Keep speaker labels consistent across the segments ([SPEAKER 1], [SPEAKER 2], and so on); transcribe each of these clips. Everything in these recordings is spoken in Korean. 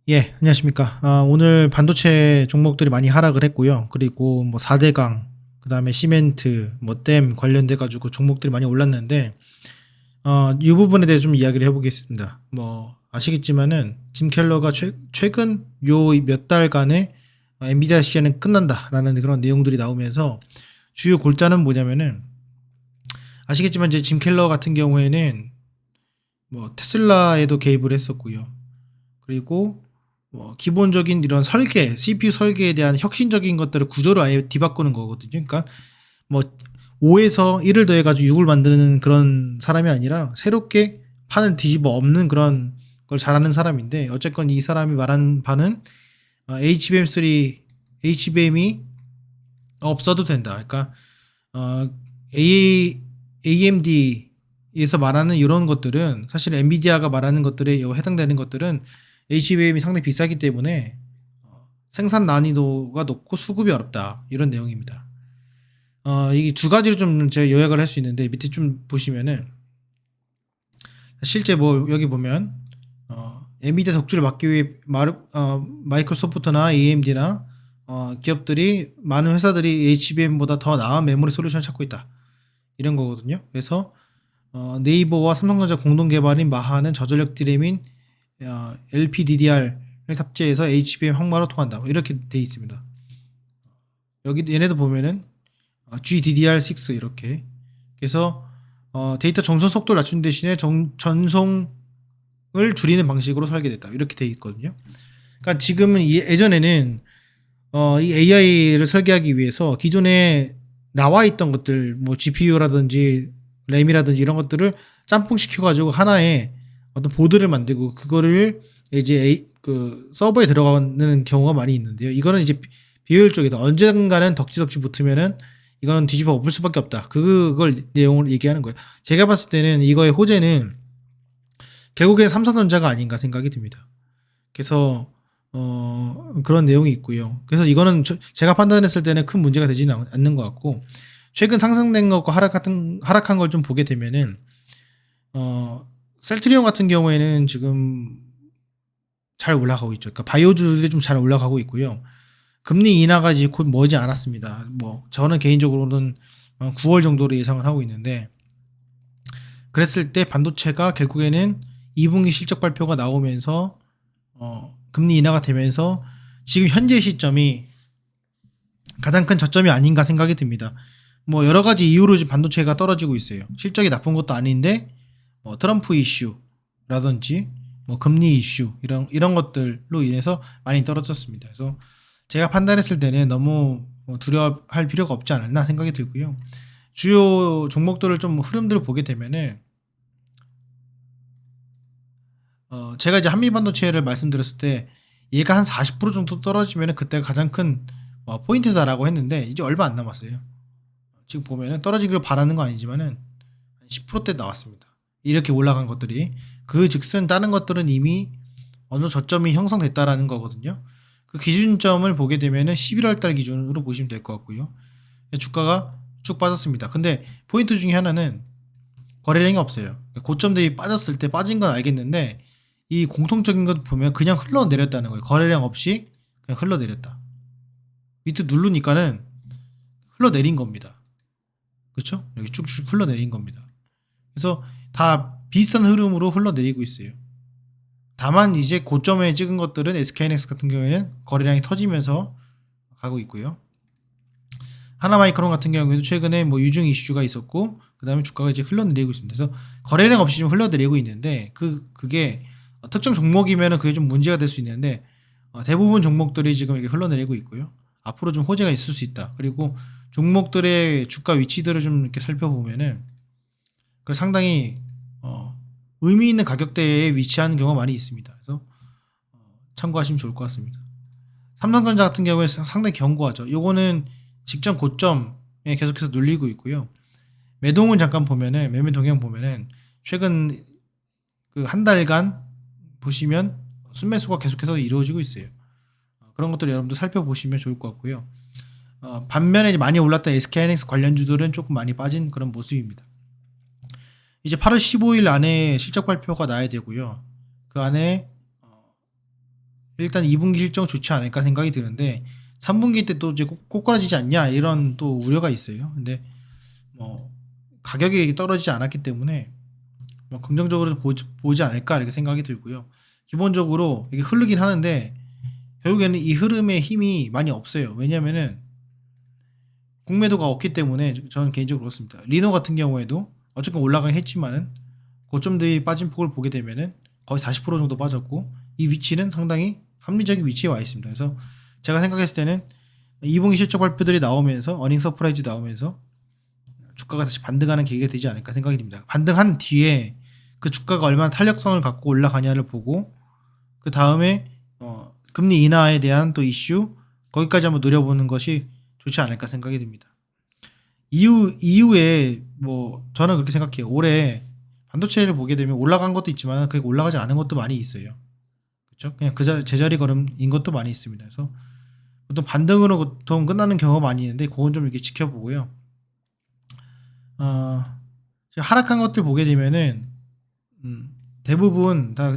[SPEAKER 1] 예, 안녕하십니까. 오늘 반도체 종목들이 많이 하락을 했고요. 그리고 뭐 4대강, 그 다음에 시멘트, 뭐 댐 관련돼가지고 종목들이 많이 올랐는데, 이 부분에 대해 좀 이야기를 해보겠습니다. 뭐, 아시겠지만은, 짐 켈러가 최근 요 몇 달간의 엔비디아 시즌은 끝난다라는 그런 내용들이 나오면서 주요 골자는 뭐냐면은, 아시겠지만 이제 짐 켈러 같은 경우에는 뭐 테슬라에도 개입을 했었고요. 그리고 뭐 기본적인 이런 설계, CPU 설계에 대한 혁신적인 것들을 구조를 아예 뒤바꾸는 거거든요. 그러니까 뭐 5에서 1을 더해가지고 6을 만드는 그런 사람이 아니라 새롭게 판을 뒤집어 엎는 그런 걸 잘하는 사람인데, 어쨌건 이 사람이 말한 바는 HBM3, HBM이 없어도 된다. 그러니까 어, AMD에서 말하는 이런 것들은, 사실 엔비디아가 말하는 것들에 해당되는 것들은 HBM이 상당히 비싸기 때문에 생산 난이도가 높고 수급이 어렵다, 이런 내용입니다. 이게 두 가지로 좀 제가 요약을 할 수 있는데, 밑에 좀 보시면은 실제 뭐 여기 보면 엔비디아 독주를 막기 위해 마이크로소프트나 AMD나 기업들이, 많은 회사들이 HBM보다 더 나은 메모리 솔루션을 찾고 있다, 이런 거거든요. 그래서 네이버와 삼성전자 공동 개발인 마하는 저전력 디램인 LPDDR을 탑재해서 HBM 항마로 통한다, 뭐 이렇게 돼 있습니다. 여기 얘네도 보면은 GDDR6 이렇게. 그래서 데이터 전송 속도를 낮춘 대신에 전송을 줄이는 방식으로 설계됐다, 이렇게 돼 있거든요. 그러니까 지금은 예전에는 이 AI를 설계하기 위해서 기존에 나와 있던 것들, 뭐 GPU라든지 램이라든지 이런 것들을 짬뽕 시켜가지고 하나의 어떤 보드를 만들고, 그거를 이제 그 서버에 들어가는 경우가 많이 있는데요. 이거는 이제 비효율적이다. 언젠가는 덕지덕지 붙으면은 이거는 뒤집어 엎을 수밖에 없다, 그걸 내용을 얘기하는 거예요. 제가 봤을 때는 이거의 호재는 결국엔 삼성전자가 아닌가 생각이 듭니다. 그래서 그런 내용이 있고요. 그래서 이거는 제가 판단했을 때는 큰 문제가 되지는 않는 것 같고, 최근 상승된 것과 하락한 걸 좀 보게 되면은 셀트리온 같은 경우에는 지금 잘 올라가고 있죠. 그러니까 바이오주들이 좀 잘 올라가고 있고요. 금리 인하가 이제 곧 머지 않았습니다. 뭐 저는 개인적으로는 9월 정도로 예상을 하고 있는데, 그랬을 때 반도체가 결국에는 2분기 실적 발표가 나오면서 금리 인하가 되면서 지금 현재 시점이 가장 큰 저점이 아닌가 생각이 듭니다. 뭐 여러 가지 이유로 지금 반도체가 떨어지고 있어요. 실적이 나쁜 것도 아닌데 트럼프 이슈라든지 뭐 금리 이슈, 이런 것들로 인해서 많이 떨어졌습니다. 그래서 제가 판단했을 때는 너무 두려워할 필요가 없지 않았나 생각이 들고요. 주요 종목들을 좀 흐름들을 보게 되면은 제가 이제 한미반도체를 말씀드렸을 때 얘가 한 40% 정도 떨어지면 그때가 가장 큰 포인트다라고 했는데, 이제 얼마 안 남았어요. 지금 보면은 떨어지기를 바라는 건 아니지만은 10%대 나왔습니다. 이렇게 올라간 것들이, 그 즉슨 다른 것들은 이미 어느 정도 저점이 형성됐다라는 거거든요. 그 기준점을 보게 되면은 11월 달 기준으로 보시면 될 것 같고요. 주가가 쭉 빠졌습니다. 근데 포인트 중에 하나는 거래량이 없어요. 고점 대비 빠졌을 때 빠진 건 알겠는데, 이 공통적인 것 보면 그냥 흘러내렸다는 거예요. 거래량 없이 그냥 흘러내렸다. 밑에 누르니까는 흘러내린 겁니다. 그렇죠? 여기 쭉쭉 흘러내린 겁니다. 그래서 다 비슷한 흐름으로 흘러내리고 있어요. 다만 이제 고점에 찍은 것들은 SK하이닉스 같은 경우에는 거래량이 터지면서 가고 있고요. 하나마이크론 같은 경우에도 최근에 뭐 유증 이슈가 있었고, 그 다음에 주가가 이제 흘러내리고 있습니다. 그래서 거래량 없이 좀 흘러내리고 있는데, 그게 특정 종목이면은 그게 좀 문제가 될 수 있는데, 대부분 종목들이 지금 이렇게 흘러내리고 있고요. 앞으로 좀 호재가 있을 수 있다. 그리고 종목들의 주가 위치들을 좀 이렇게 살펴보면은 그 상당히 의미 있는 가격대에 위치하는 경우가 많이 있습니다. 그래서 참고하시면 좋을 것 같습니다. 삼성전자 같은 경우에 상당히 견고하죠. 요거는 직전 고점에 계속해서 눌리고 있고요. 매동은 잠깐 보면은, 매매 동향 보면은 최근 그 한 달간 보시면 순매수가 계속해서 이루어지고 있어요. 그런 것들 여러분들 살펴보시면 좋을 것 같고요. 반면에 이제 많이 올랐던 SK하이닉스 관련주들은 조금 많이 빠진 그런 모습입니다. 이제 8월 15일 안에 실적 발표가 나야 되고요. 그 안에 일단 2분기 실적 좋지 않을까 생각이 드는데 3분기 때 또 이제 꼬꾸라지지 않냐 이런 또 우려가 있어요. 근데 뭐 가격이 떨어지지 않았기 때문에 뭐 긍정적으로 보지 않을까 이렇게 생각이 들고요. 기본적으로 이게 흐르긴 하는데 결국에는 이 흐름의 힘이 많이 없어요. 왜냐면은 공매도가 없기 때문에 저는 개인적으로 그렇습니다. 리노 같은 경우에도 어쨌건 올라가긴 했지만은 고점들이 빠진 폭을 보게 되면은 거의 40% 정도 빠졌고 이 위치는 상당히 합리적인 위치에 와 있습니다. 그래서 제가 생각했을 때는 2분기 실적 발표들이 나오면서 어닝 서프라이즈 나오면서 주가가 다시 반등하는 계기가 되지 않을까 생각이 듭니다. 반등한 뒤에 그 주가가 얼마나 탄력성을 갖고 올라가냐를 보고 그 다음에 금리 인하에 대한 또 이슈 거기까지 한번 노려보는 것이 좋지 않을까 생각이 듭니다. 이후에 뭐 저는 그렇게 생각해요. 올해 반도체를 보게 되면 올라간 것도 있지만 그게 올라가지 않은 것도 많이 있어요. 그렇죠? 그냥 제자리 걸음인 것도 많이 있습니다. 그래서 보통 반등으로 보통 끝나는 경우가 많이 있는데 그건 좀 이렇게 지켜보고요. 하락한 것들 보게 되면은 대부분 다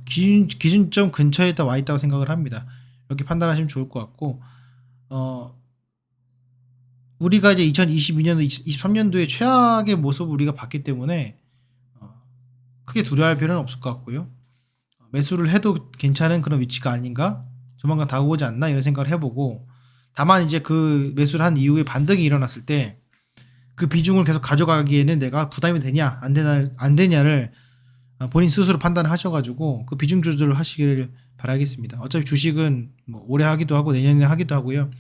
[SPEAKER 1] 기준점 근처에 와 있다고 생각을 합니다. 이렇게 판단하시면 좋을 것 같고 우리가 이제 2022년도, 23년도에 최악의 모습을 우리가 봤기 때문에 크게 두려워할 필요는 없을 것 같고요. 매수를 해도 괜찮은 그런 위치가 아닌가? 조만간 다가오지 않나? 이런 생각을 해보고 다만 이제 그 매수를 한 이후에 반등이 일어났을 때 그 비중을 계속 가져가기에는 내가 부담이 되냐 안 되냐를 본인 스스로 판단하셔가지고 그 비중 조절을 하시길 바라겠습니다. 어차피 주식은 뭐 올해 하기도 하고 내년에 하기도 하고요.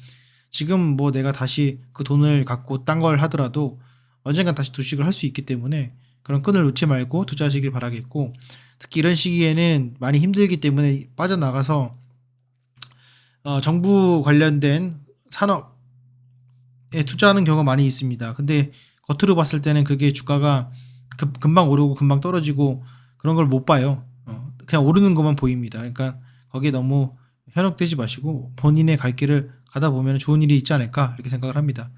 [SPEAKER 1] 지금 뭐 내가 다시 그 돈을 갖고 딴 걸 하더라도 언젠간 다시 주식을 할 수 있기 때문에 그런 끈을 놓지 말고 투자하시길 바라겠고 특히 이런 시기에는 많이 힘들기 때문에 빠져나가서 정부 관련된 산업에 투자하는 경우가 많이 있습니다. 근데 겉으로 봤을 때는 그게 주가가 금방 오르고 금방 떨어지고 그런 걸 못 봐요. 그냥 오르는 것만 보입니다. 그러니까 거기에 너무 현혹되지 마시고 본인의 갈 길을 가다 보면 좋은 일이 있지 않을까 이렇게 생각을 합니다.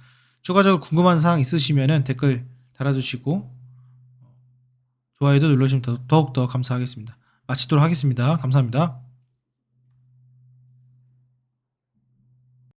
[SPEAKER 1] 추가적으로 궁금한 사항 있으시면 댓글 달아주시고 좋아요도 눌러주시면 더욱더 감사하겠습니다. 마치도록 하겠습니다. 감사합니다.